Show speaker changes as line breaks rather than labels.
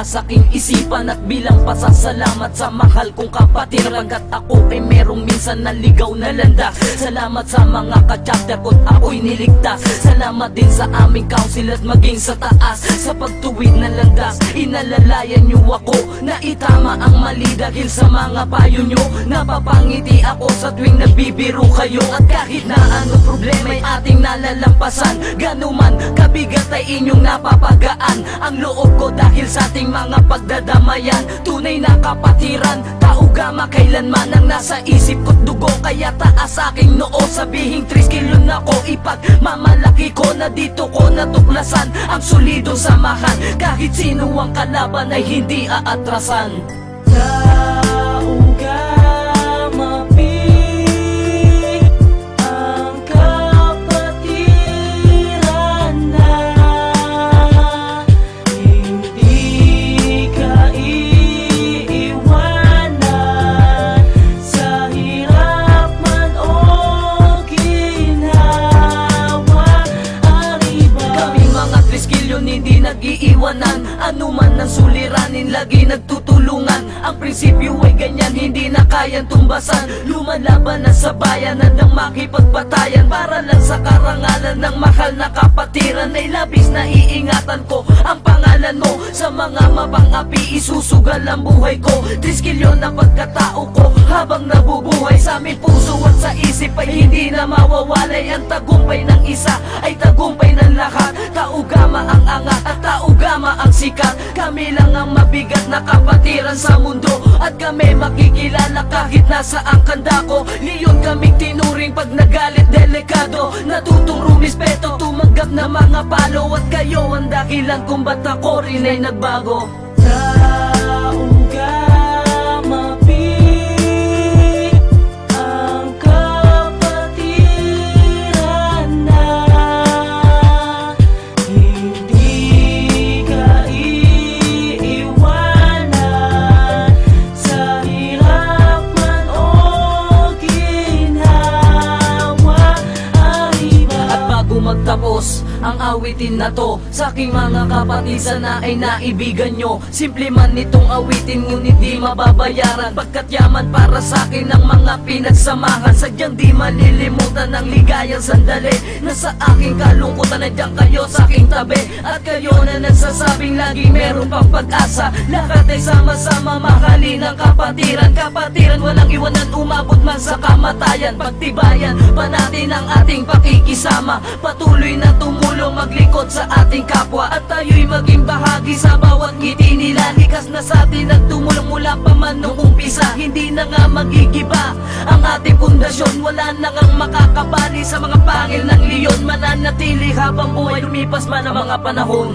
sa aking isipan at bilang pasasalamat sa mahal kong kapatid. Hanggat ako ay merong minsan naligaw na landas, salamat sa mga ka-chapter ko't ako'y niligtas. Salamat din sa aming council at maging sa taas, sa pagtuwid ng landas inalalayan nyo ako na itama ang mali dahil sa mga payo nyo. Napapangiti ako sa tuwing nabibiro kayo, at kahit na anong problema ay ating nalalampasan. Ganuman kabigat ay inyong napapagaan ang loob ko dahil sa ating mga pagdadamayan. Tunay na kapatiran, tao gama kailanman ang nasa isip ko't dugo. Kaya taas aking noo, sabihing 3 kilo na ko, ipagmamalaki ko na dito ko natuklasan ang solidong samahan. Kahit sino ang kalaban ay hindi aatrasan. Tao gama ang kapatiran na hindi ka iiwanan sa hirap man o ginhawa. Kaming mga triskilyon hindi nag-iiwanan, anuman ang suliranin lagi nagtutulungan. Ang prinsipyo ay ganyan, hindi na kayang tumbasan. Lumalaban na sa bayan at ang makipagpatayan para lang sa karangalan ng mahal na kapatiran. Ay labis na iingatan ko ang pangalan mo, sa mga mapang-api isusugal ang buhay ko. 3 kilyo na pagkatao ko habang nabubuhay, sa aming puso at sa isip ay hindi na mawawalay. Ang tagumpay ng isa ay tagumpay ng lahat. Tao gama ang angat at tao gama ang sikat. Kami lang ang mabigat na kapatiran sa mundo, at kami makikilala kahit nasa ang kanda ko. Leon kaming tinuring pag nagalit delikado, natutong rumispeto, tumanggap na mga palo. At kayo ang dahilan kung ba't ako rin ay nagbago. Tao gama ang kapatiran na hindi ka iiwanan sa hirap man o ginhawa. At bago magtapos ang awitin na to, sa aking mga kapatid sana ay naibigan nyo. Simple man itong awitin ngunit di mababayaran, pagkat yaman para sa akin ang mga pinagsamahan. Sadyang di malilimutan ang ligayang sandali na sa aking kalungkutan nandiyan kayo sa aking tabi. At kayo na nagsasabing lagi meron pang pag-asa. Lahat ay sama-sama mahalin ang kapatiran. Kapatiran walang iwanan, umabot man sa kamatayan. Pagtibayan pa natin ang ating pakikisama, patuloy na tumulong maglingkod sa ating kapwa. At tayo'y maging bahagi sa bawat ngiti nila. Likas na sa atin at tumulong mula pa man nung umpisa. Hindi na nga magigiba ang ating pundasyon, wala na ngang makakabali sa mga pangil ng leon. Mananatili habang buhay lumipas man ang mga panahon.